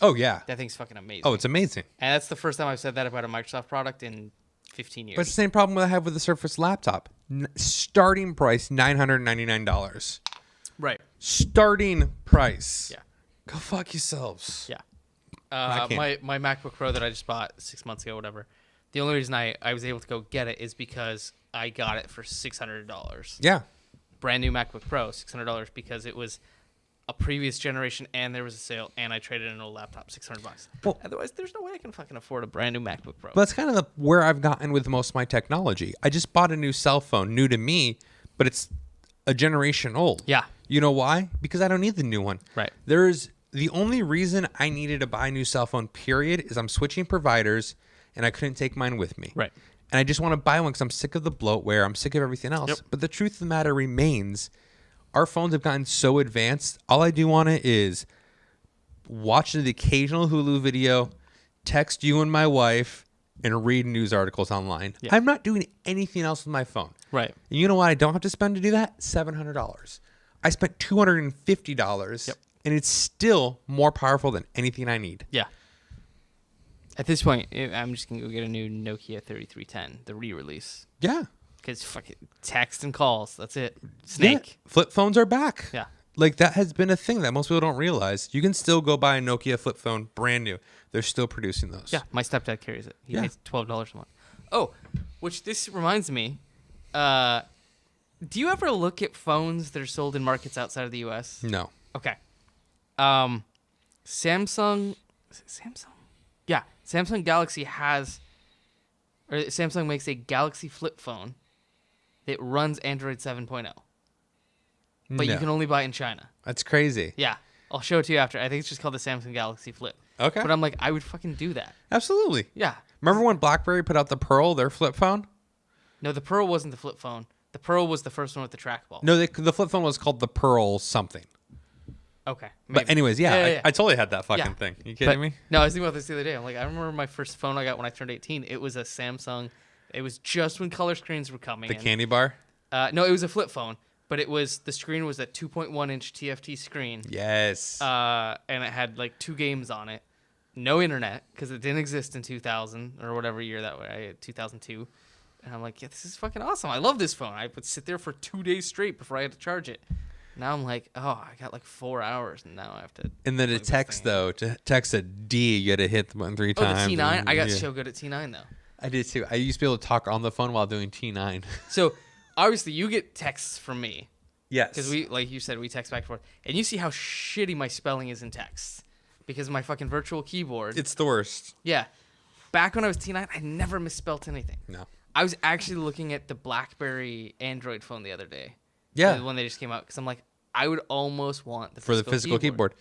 Oh, yeah. That thing's fucking amazing. Oh, it's amazing. And that's the first time I've said that about a Microsoft product in 15 years. But it's the same problem I have with the Surface laptop. Starting price, $999. Right. Starting price. Yeah. Go fuck yourselves. Yeah. My MacBook Pro that I just bought 6 months ago, whatever, the only reason I was able to go get it is because I got it for $600. Yeah. Brand new MacBook Pro, $600, because it was a previous generation and there was a sale and I traded in an old laptop, $600. Well, otherwise, there's no way I can fucking afford a brand new MacBook Pro. But that's kind of where I've gotten with most of my technology. I just bought a new cell phone, new to me, but it's a generation old. Yeah. You know why? Because I don't need the new one. Right. The only reason I needed to buy a new cell phone, period, is I'm switching providers and I couldn't take mine with me. Right. And I just want to buy one because I'm sick of the bloatware. I'm sick of everything else. Yep. But the truth of the matter remains, our phones have gotten so advanced. All I do on it is watch the occasional Hulu video, text you and my wife, and read news articles online. Yeah. I'm not doing anything else with my phone. Right. And you know what I don't have to spend to do that? $700. I spent $250. Yep. And it's still more powerful than anything I need. Yeah. At this point, I'm just going to go get a new Nokia 3310, the re-release. Yeah. Because fuck it, text and calls. That's it. Snake. Yeah. Flip phones are back. Yeah. Like, that has been a thing that most people don't realize. You can still go buy a Nokia flip phone, brand new. They're still producing those. Yeah. My stepdad carries it. He pays $12 a month. Oh, which this reminds me. Do you ever look at phones that are sold in markets outside of the U.S.? No. Okay. Samsung. Is it Samsung? Yeah. Samsung Galaxy Samsung makes a Galaxy flip phone that runs Android 7.0. But you can only buy it in China. That's crazy. Yeah. I'll show it to you after. I think it's just called the Samsung Galaxy Flip. Okay. But I'm like, I would fucking do that. Absolutely. Yeah. Remember when BlackBerry put out the Pearl, their flip phone? No, the Pearl wasn't the flip phone. The Pearl was the first one with the trackball. No, the flip phone was called the Pearl something. Okay. Maybe. But anyways, I totally had that fucking thing. You kidding me? No, I was thinking about this the other day. I'm like, I remember my first phone I got when I turned 18. It was a Samsung. It was just when color screens were coming. The candy bar? No, it was a flip phone. But the screen was a 2.1-inch TFT screen. Yes. And it had like 2 games on it. No internet, because it didn't exist in 2000 or whatever year that was, 2002. And I'm like, yeah, this is fucking awesome. I love this phone. I would sit there for 2 days straight before I had to charge it. Now I'm like, oh, I got like 4 hours, and now I have to. And then to text a D, you got to hit the button 3 times. Oh, the T9? I got so good at T9, though. I did too. I used to be able to talk on the phone while doing T9. So, obviously, you get texts from me. Yes. Because we, like you said, we text back and forth. And you see how shitty my spelling is in texts. Because of my fucking virtual keyboard. It's the worst. Yeah. Back when I was T9, I never misspelt anything. No. I was actually looking at the BlackBerry Android phone the other day. Yeah. When they just came out. Because I'm like, I would almost want the physical keyboard.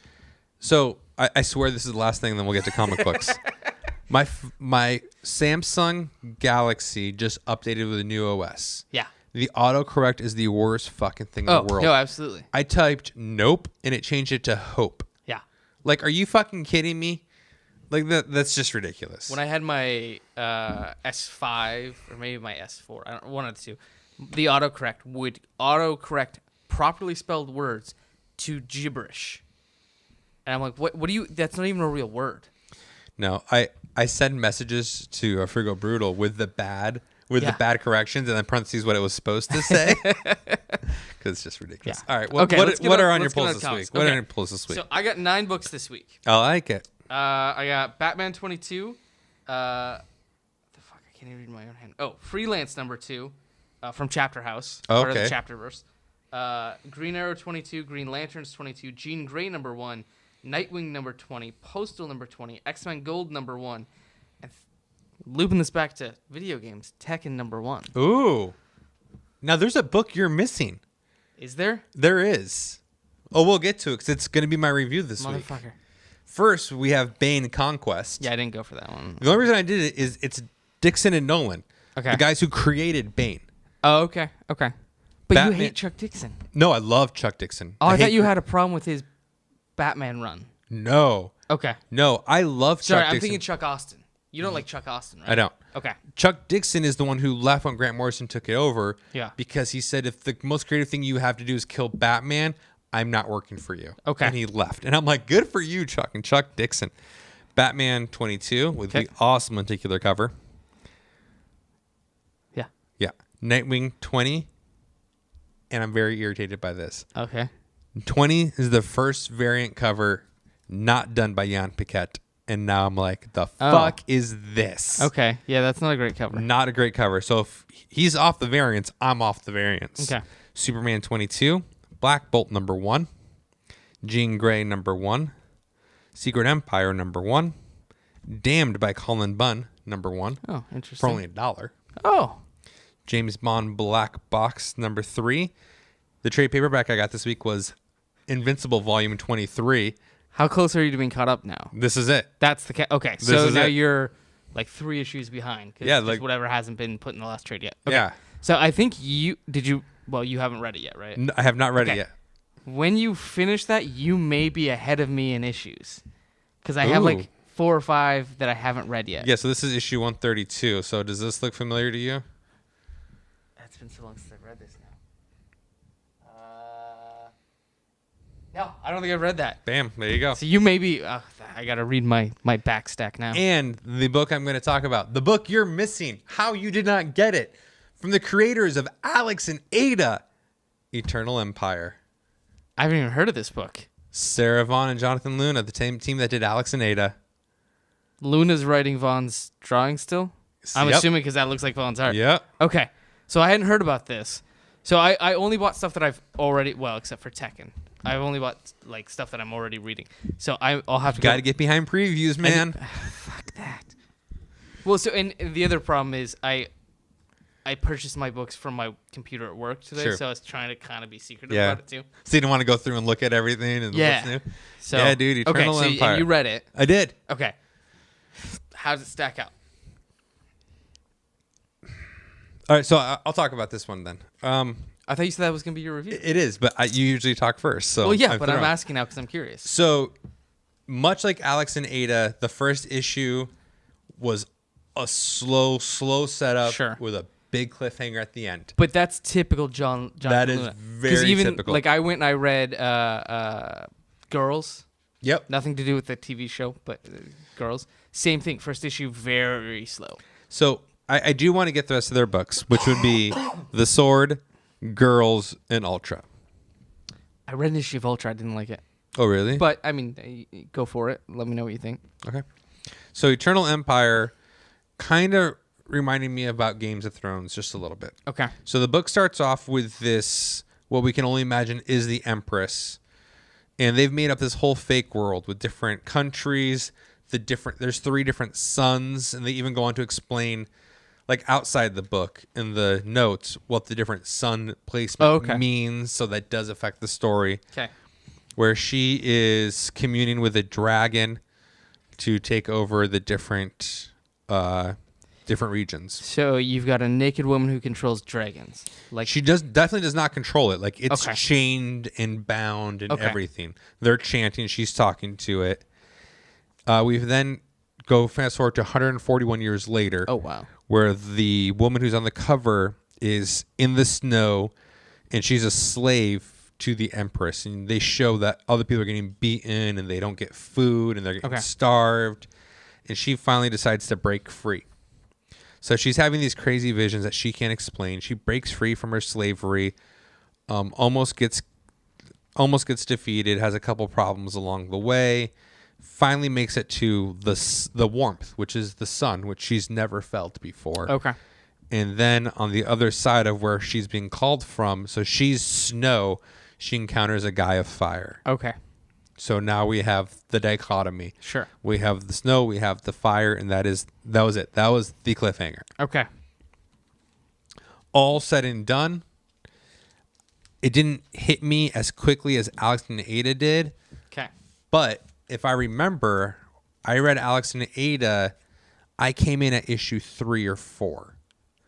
So, I swear this is the last thing, and then we'll get to comic books. My Samsung Galaxy just updated with a new OS. Yeah. The autocorrect is the worst fucking thing in the world. No, absolutely. I typed nope, and it changed it to hope. Yeah. Like, are you fucking kidding me? Like, that's just ridiculous. When I had my S5, or maybe my S4, I don't, one of the two, the autocorrect would autocorrect properly spelled words to gibberish. And I'm like, what do you, that's not even a real word. No, I send messages to Frigo Brutal with the bad corrections, and then parentheses what it was supposed to say. Because it's just ridiculous. Yeah. All right. What are on your polls this week? What are on your polls this week? So I got 9 books this week. I like it. I got Batman 22. I can't even read my own hand. Oh, Freelance number 2 from Chapter House. Part of the Chapterverse. Green Arrow 22, Green Lanterns 22, Jean Grey number 1, Nightwing number 20, Postal number 20, X-Men Gold number 1, and looping this back to video games, Tekken number 1. Ooh. Now there's a book you're missing. Is there? There is. Oh, we'll get to it because it's going to be my review this week. Motherfucker. First, we have Bane Conquest. Yeah, I didn't go for that one. The only reason I did it is it's Dixon and Nolan. Okay. The guys who created Bane. Oh, okay. Okay. But you hate Chuck Dixon. No, I love Chuck Dixon. Oh, I thought you had a problem with his Batman run. No. Okay. No, I love Chuck Dixon. I'm thinking Chuck Austin. You don't like Chuck Austin, right? I don't. Okay. Chuck Dixon is the one who left when Grant Morrison took it over. Yeah. Because he said, if the most creative thing you have to do is kill Batman, I'm not working for you. Okay. And he left. And I'm like, good for you, Chuck. And Chuck Dixon. Batman 22 with the awesome lenticular cover. Yeah. Yeah. Nightwing 20. And I'm very irritated by this. Okay. 20 is the first variant cover not done by Jan Piquet. And now I'm like, the fuck is this? Okay. Yeah, that's not a great cover. Not a great cover. So if he's off the variants, I'm off the variants. Okay. Superman 22, Black Bolt number 1, Jean Grey number 1, Secret Empire number 1, Damned by Colin Bunn number 1. Oh, interesting. For only $1. Oh. James Bond Black Box number 3. The trade paperback I got this week was Invincible Volume 23. How close are you to being caught up now? This is it. That's the okay. So now you're like 3 issues behind. Yeah, like whatever hasn't been put in the last trade yet. Okay. Yeah. So I think you haven't read it yet, right? No, I have not read it yet. When you finish that, you may be ahead of me in issues, because I have like 4 or 5 that I haven't read yet. Yeah. So this is issue 132. So does this look familiar to you? It's been so long since I've read this now. No, I don't think I've read that. Bam. There you go. So you may be... I got to read my back stack now. And the book I'm going to talk about. The book you're missing. How you did not get it. From the creators of Alex and Ada. Eternal Empire. I haven't even heard of this book. Sarah Vaughn and Jonathan Luna, the same team that did Alex and Ada. Luna's writing Vaughn's drawing still? I'm assuming because that looks like Vaughn's art. Yep. Okay. So I hadn't heard about this. So I only bought stuff that I've already... Well, except for Tekken. I've only bought like stuff that I'm already reading. So I'll have to Got to get behind previews, man. Fuck that. Well, so and the other problem is I purchased my books from my computer at work today, so I was trying to kind of be secretive about it too. So you didn't want to go through and look at everything and what's new? So, yeah, dude, Eternal Empire. And you read it. I did. Okay. How does it stack out? All right, so I'll talk about this one then. I thought you said that was going to be your review. It is, but you usually talk first. So well, yeah, but I'm asking now because I'm curious. So much like Alex and Ada, the first issue was a slow setup with a big cliffhanger at the end. But that's typical John That is Luna. very typical. Like I went and I read Girls. Yep. Nothing to do with the TV show, but Girls. Same thing. First issue, very slow. So I do want to get the rest of their books, which would be The Sword, Girls, and Ultra. I read an issue of Ultra. I didn't like it. Oh, really? But, I mean, go for it. Let me know what you think. Okay. So Eternal Empire kind of reminded me about Games of Thrones just a little bit. Okay. So the book starts off with this, what we can only imagine is the Empress. And they've made up this whole fake world with different countries. There's 3 different suns. And they even go on to explain, like outside the book in the notes, what the different sun placement means. So that does affect the story. Okay. Where she is communing with a dragon to take over the different regions. So you've got a naked woman who controls dragons. Like she definitely does not control it. Like it's chained and bound and everything. They're chanting. She's talking to it. We then go fast forward to 141 years later. Oh wow! Where the woman who's on the cover is in the snow, and she's a slave to the Empress, and they show that other people are getting beaten and they don't get food and they're getting starved, and she finally decides to break free. So she's having these crazy visions that she can't explain. She breaks free from her slavery, almost gets defeated, has a couple problems along the way, finally makes it to the warmth, which is the sun, which she's never felt before. Okay. And then on the other side of where she's being called from, so she's snow, she encounters a guy of fire. Okay. So now we have the dichotomy. Sure. We have the snow, we have the fire, and that was it. That was the cliffhanger. Okay. All said and done, it didn't hit me as quickly as Alex and Ada did. Okay. But if I remember, I read Alex and Ada, I came in at issue 3 or 4.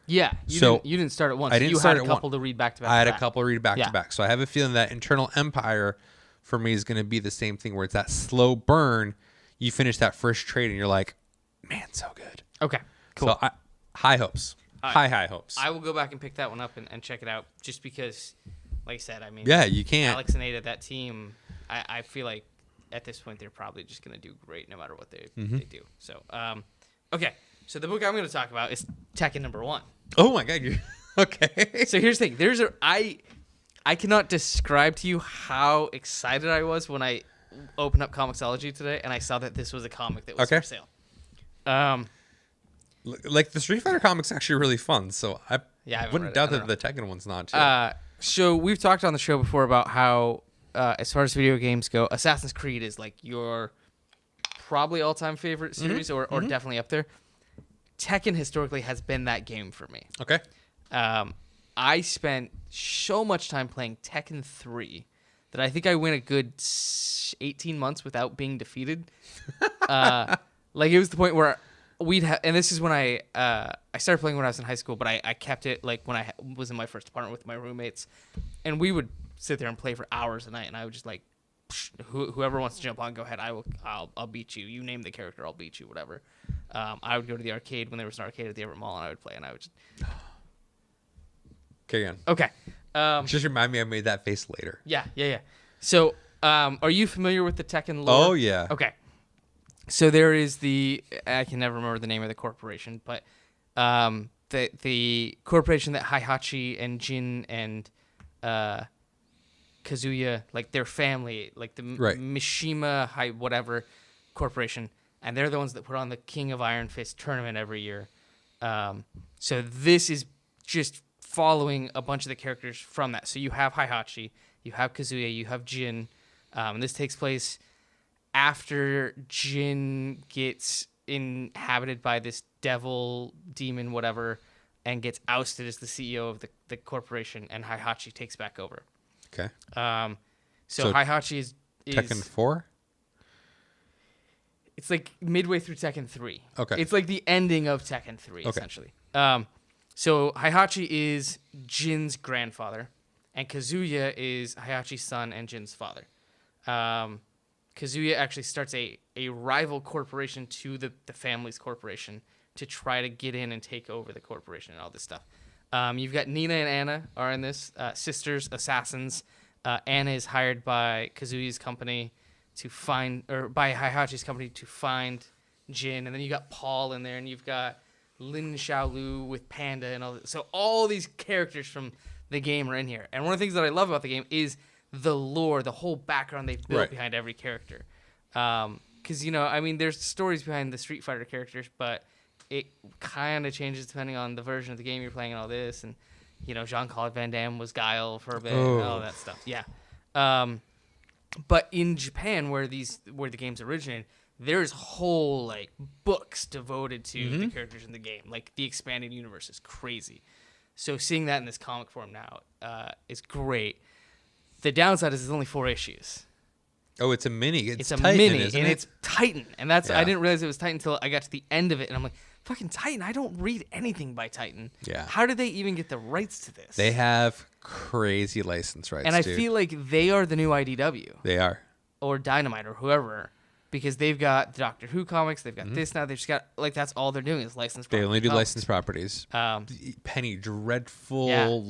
Yeah, you didn't start at once. I didn't start at a couple to read back to back. I had a couple to read back to back. So I have a feeling that Eternal Empire for me is going to be the same thing, where it's that slow burn. You finish that first trade and you're like, man, so good. Okay, cool. So high hopes. High hopes. I will go back and pick that one up and check it out, just because, like I said, I mean, yeah, you can't. Alex and Ada, that team, I feel like at this point they're probably just going to do great no matter what they do. So, okay. So the book I'm going to talk about is Tekken #1. Oh my God! Okay. So here's the thing. I cannot describe to you how excited I was when I opened up Comixology today and I saw that this was a comic that was for sale. Like the Street Fighter comic's actually really fun. So I wouldn't doubt that the Tekken one's not too. So we've talked on the show before about how, as far as video games go, Assassin's Creed is like your probably all-time favorite series, or definitely up there. Tekken historically has been that game for me. Okay. I spent so much time playing Tekken 3 that I think I went a good 18 months without being defeated. Like it was the point where we'd have, and this is when I started playing when I was in high school, but I kept it like when I was in my first apartment with my roommates, and we would sit there and play for hours a night, and I would just like, whoever wants to jump on, go ahead. I'll beat you. You name the character, I'll beat you. Whatever. I would go to the arcade when there was an arcade at the Everett Mall, and I would play, and I would just. Carry on. Okay. Just remind me I made that face later. Yeah. So, are you familiar with the Tekken lore? Oh yeah. Okay. So there is I can never remember the name of the corporation, but the corporation that Heihachi and Jin and Kazuya, like their family, like the Mishima whatever corporation, and they're the ones that put on the King of Iron Fist tournament every year. So this is just following a bunch of the characters from that. So you have Heihachi, you have Kazuya, you have Jin, and this takes place after Jin gets inhabited by this devil, demon, whatever, and gets ousted as the CEO of the corporation, and Heihachi takes back over. Okay. So Heihachi is Tekken 4? It's like midway through Tekken 3. Okay. It's like the ending of Tekken 3, essentially. So Heihachi is Jin's grandfather, and Kazuya is Heihachi's son and Jin's father. Kazuya actually starts a rival corporation to the family's corporation to try to get in and take over the corporation and all this stuff. You've got Nina and Anna are in this, sisters, assassins. Anna is hired by Kazuya's company by Heihachi's company to find Jin. And then you got Paul in there, and you've got Lin Xiaolu with Panda and all that. So all these characters from the game are in here. And one of the things that I love about the game is the lore, the whole background they've built behind every character. Because, there's stories behind the Street Fighter characters, but it kind of changes depending on the version of the game you're playing and all this. And, Jean-Claude Van Damme was Guile for a bit and all that stuff. Yeah. But in Japan, where the games originated, there's whole, books devoted to the characters in the game. Like, the expanded universe is crazy. So seeing that in this comic form now is great. The downside is there's only 4 issues. Oh, it's a mini. It's a mini, and it's Titan. And I didn't realize it was Titan until I got to the end of it, and I'm like, fucking Titan, I don't read anything by Titan. Yeah. How did they even get the rights to this? They have crazy license rights, and I feel like they are the new IDW. They are. Or Dynamite or whoever, because they've got the Doctor Who comics, they've got this now, they've just got, that's all they're doing is licensed properties. They only do licensed properties. Penny Dreadful,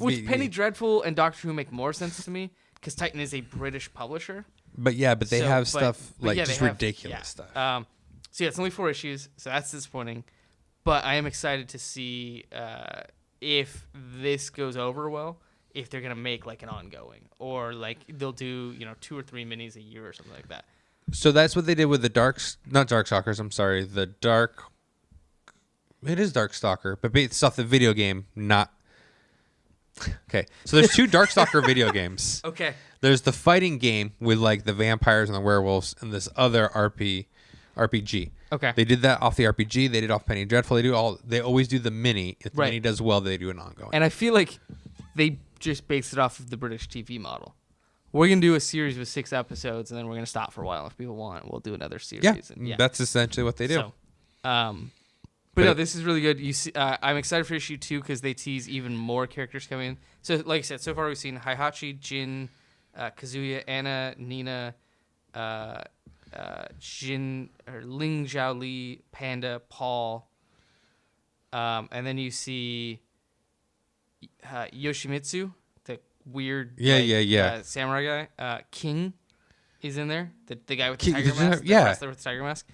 Which Penny Dreadful and Doctor Who make more sense to me, because Titan is a British publisher. But they have stuff just ridiculous stuff. So it's only 4 issues, so that's disappointing. But I am excited to see if this goes over well, if they're gonna make an ongoing, or they'll do 2 or 3 minis a year or something like that. So that's what they did with the Darkstalkers. I'm sorry, It is Darkstalker, but based off the video game, not. Okay, so there's 2 Darkstalker video games. Okay. There's the fighting game with the vampires and the werewolves, and this other RPG. Okay. They did that off the RPG. They did off Penny Dreadful. They always do the mini. If the mini does well, they do an ongoing. And I feel like they just based it off of the British TV model. We're gonna do a series with 6 episodes, and then we're gonna stop for a while. If people want, we'll do another series. Yeah, that's essentially what they do. So, but no, this is really good. You see, I'm excited for issue 2 because they tease even more characters coming in. So, like I said, so far we've seen Heihachi, Jin, Kazuya, Anna, Nina, Jin, or Ling Xiaoli, Panda, Paul, and then you see Yoshimitsu, the weird samurai guy. King is in there, the guy with the tiger mask, the wrestler with the tiger mask.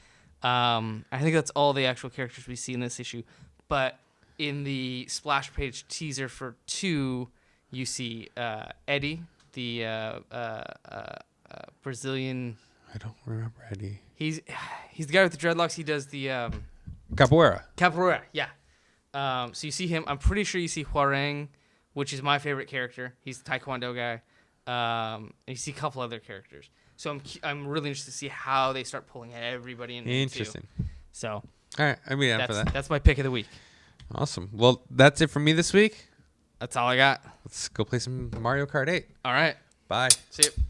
I think that's all the actual characters we see in this issue. But in the splash page teaser for 2, you see Eddie, the Brazilian. I don't remember Eddie. He's the guy with the dreadlocks. He does the Capoeira, yeah. So you see him. I'm pretty sure you see Huarang, which is my favorite character. He's the Taekwondo guy. And you see a couple other characters. So I'm really interested to see how they start pulling everybody in. Interesting. So. All right, I'd be down for that. That's my pick of the week. Awesome. Well, that's it for me this week. That's all I got. Let's go play some Mario Kart 8. All right. Bye. See you.